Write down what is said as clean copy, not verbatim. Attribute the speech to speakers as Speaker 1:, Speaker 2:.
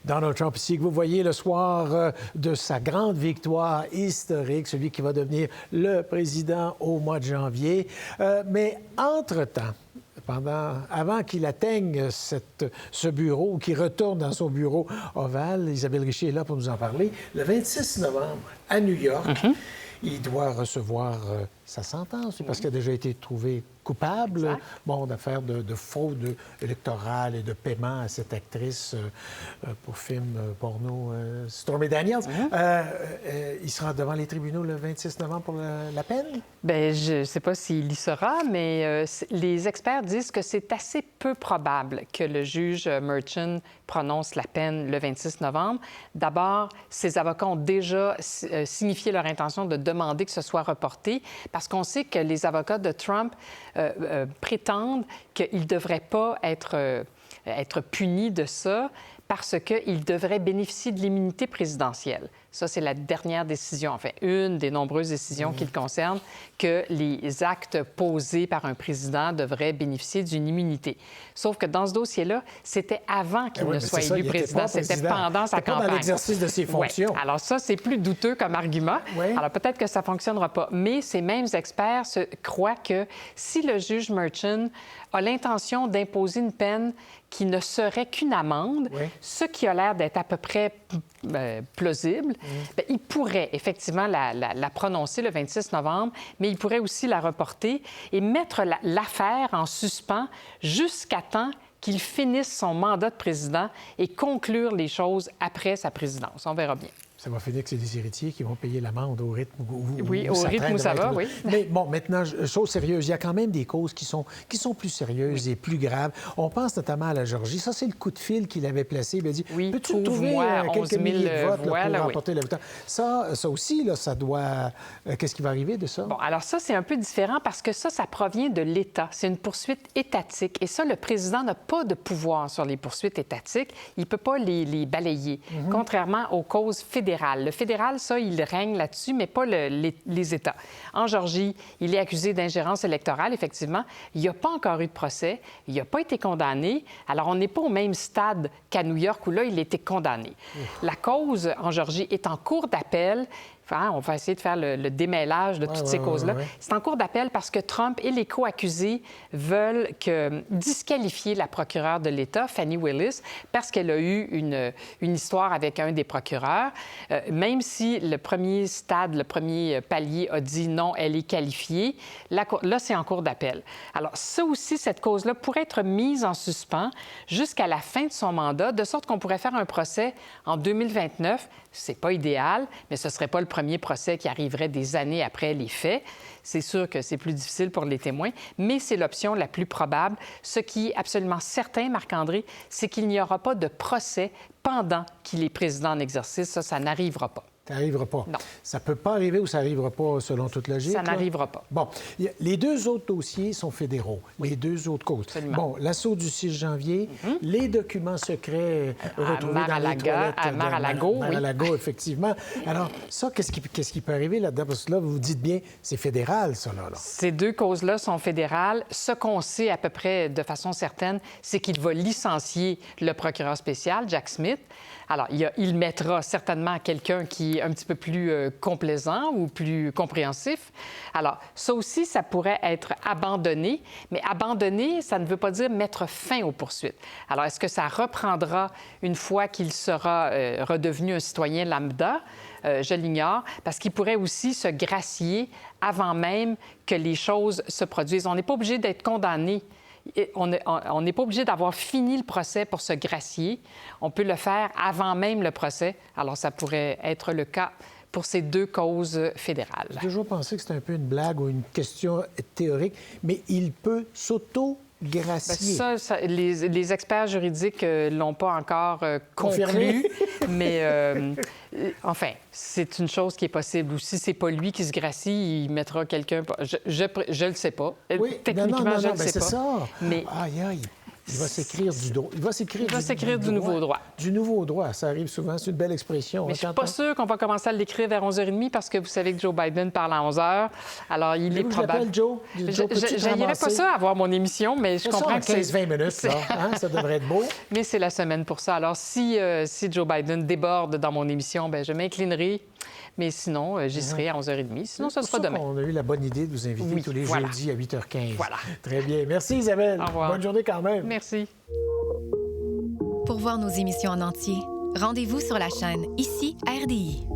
Speaker 1: Donald Trump ici, que vous voyez le soir de sa grande victoire historique, celui qui va devenir le président au mois de janvier. Mais entre-temps, avant qu'il atteigne ce bureau, qu'il retourne dans son bureau ovale, Isabelle Richer est là pour nous en parler. Le 26 novembre, à New York, il doit recevoir sa sentence, parce qu'il a déjà été trouvé coupable d'affaires de fraude électorale et de paiement à cette actrice pour film porno Stormy Daniels. Il sera devant les tribunaux le 26 novembre pour la peine?
Speaker 2: Bien, je ne sais pas s'il y sera, mais les experts disent que c'est assez peu probable que le juge Merchan prononce la peine le 26 novembre. D'abord, ses avocats ont déjà signifié leur intention de demander que ce soit reporté, parce qu'on sait que les avocats de Trump prétendent qu'il ne devrait pas être puni de ça parce qu'il devrait bénéficier de l'immunité présidentielle. Ça, c'est la dernière décision, enfin, une des nombreuses décisions qui le concernent, que les actes posés par un président devraient bénéficier d'une immunité. Sauf que dans ce dossier-là, c'était avant qu'il ne soit élu président. C'était pendant sa campagne.
Speaker 1: Pas dans l'exercice de ses fonctions.
Speaker 2: Ouais. Alors ça, c'est plus douteux comme argument. Alors peut-être que ça ne fonctionnera pas. Mais ces mêmes experts croient que si le juge Merchan a l'intention d'imposer une peine qui ne serait qu'une amende, ce qui a l'air d'être à peu près plausible, bien, il pourrait effectivement la prononcer le 26 novembre, mais il pourrait aussi la reporter et mettre l'affaire en suspens jusqu'à temps qu'il finisse son mandat de président et conclure les choses après sa présidence. On verra bien.
Speaker 1: Ça va finir que c'est des héritiers qui vont payer l'amende au rythme
Speaker 2: où ça va, oui.
Speaker 1: Mais bon, maintenant, chose sérieuse, il y a quand même des causes qui sont plus sérieuses et plus graves. On pense notamment à la Géorgie. Ça, c'est le coup de fil qu'il avait placé. Il a dit, peux-tu trouver quelques milliers de votes pour remporter la victoire? Ça aussi, là, ça doit... Qu'est-ce qui va arriver de ça?
Speaker 2: Bon, alors ça, c'est un peu différent parce que ça provient de l'État. C'est une poursuite étatique. Et ça, le président n'a pas de pouvoir sur les poursuites étatiques. Il ne peut pas les balayer, contrairement aux causes fédérales. Le fédéral, ça, il règne là-dessus, mais pas les États. En Géorgie, il est accusé d'ingérence électorale, effectivement. Il n'y a pas encore eu de procès. Il n'a pas été condamné. Alors, on n'est pas au même stade qu'à New York, où là, il a été condamné. La cause en Géorgie est en cours d'appel. On va essayer de faire le démêlage de toutes ces causes-là. C'est en cours d'appel parce que Trump et les co-accusés veulent disqualifier la procureure de l'État, Fani Willis, parce qu'elle a eu une histoire avec un des procureurs. Même si le premier palier a dit non, elle est qualifiée, là, c'est en cours d'appel. Alors, ça aussi, cette cause-là pourrait être mise en suspens jusqu'à la fin de son mandat, de sorte qu'on pourrait faire un procès en 2029. C'est pas idéal, mais ce serait pas le premier procès qui arriverait des années après les faits. C'est sûr que c'est plus difficile pour les témoins, mais c'est l'option la plus probable. Ce qui est absolument certain, Marc-André, c'est qu'il n'y aura pas de procès pendant qu'il est président en exercice. Ça n'arrivera pas.
Speaker 1: Ça n'arrivera pas.
Speaker 2: Non.
Speaker 1: Ça ne peut pas arriver ou ça n'arrivera pas selon toute logique?
Speaker 2: Ça n'arrivera pas.
Speaker 1: Bon, les deux autres dossiers sont fédéraux, les deux autres causes.
Speaker 2: Absolument.
Speaker 1: Bon, l'assaut du 6 janvier, les documents secrets retrouvés dans les toilettes
Speaker 2: à Mar-a-Lago,
Speaker 1: Mar-a-Lago, effectivement. Alors, ça, qu'est-ce qui peut arriver là-dedans? Parce que là, vous dites bien, c'est fédéral, ça, là.
Speaker 2: Ces deux causes-là sont fédérales. Ce qu'on sait à peu près de façon certaine, c'est qu'il va licencier le procureur spécial, Jack Smith. Alors, il mettra certainement quelqu'un qui est un petit peu plus complaisant ou plus compréhensif. Alors, ça aussi, ça pourrait être abandonné, mais abandonné, ça ne veut pas dire mettre fin aux poursuites. Alors, est-ce que ça reprendra une fois qu'il sera redevenu un citoyen lambda? Je l'ignore, parce qu'il pourrait aussi se gracier avant même que les choses se produisent. On n'est pas obligé d'être condamné. On n'est pas obligé d'avoir fini le procès pour se gracier. On peut le faire avant même le procès. Alors, ça pourrait être le cas pour ces deux causes fédérales.
Speaker 1: J'ai toujours pensé que c'était un peu une blague ou une question théorique, mais il peut s'auto-gracier.
Speaker 2: Bien, ça, les experts juridiques ne l'ont pas encore conclu, mais enfin, c'est une chose qui est possible. Ou si c'est pas lui qui se gracie, il mettra quelqu'un... Je le sais pas.
Speaker 1: Oui,
Speaker 2: Techniquement, je ne le sais pas.
Speaker 1: C'est ça.
Speaker 2: Mais
Speaker 1: aïe, aïe. Il va s'écrire du droit. Il va s'écrire
Speaker 2: du nouveau droit.
Speaker 1: Du nouveau droit. Ça arrive souvent. C'est une belle expression.
Speaker 2: Mais je ne suis pas sûre qu'on va commencer à l'écrire vers 11h30 parce que vous savez que Joe Biden parle à 11h. Alors, il est probable.
Speaker 1: Joe?
Speaker 2: Je n'irais pas ça à voir mon émission, mais je comprends que c'est...
Speaker 1: 15-20 minutes, là. Hein? Ça devrait être beau.
Speaker 2: Mais c'est la semaine pour ça. Alors, si Joe Biden déborde dans mon émission, bien, je m'inclinerai. Mais sinon, j'y serai à 11h30. Sinon, ce sera demain.
Speaker 1: On a eu la bonne idée de vous inviter tous les jeudis à 8h15.
Speaker 2: Voilà.
Speaker 1: Très bien. Merci, Isabelle.
Speaker 2: Au revoir.
Speaker 1: Bonne journée quand même.
Speaker 2: Merci.
Speaker 3: Pour voir nos émissions en entier, rendez-vous sur la chaîne Ici RDI.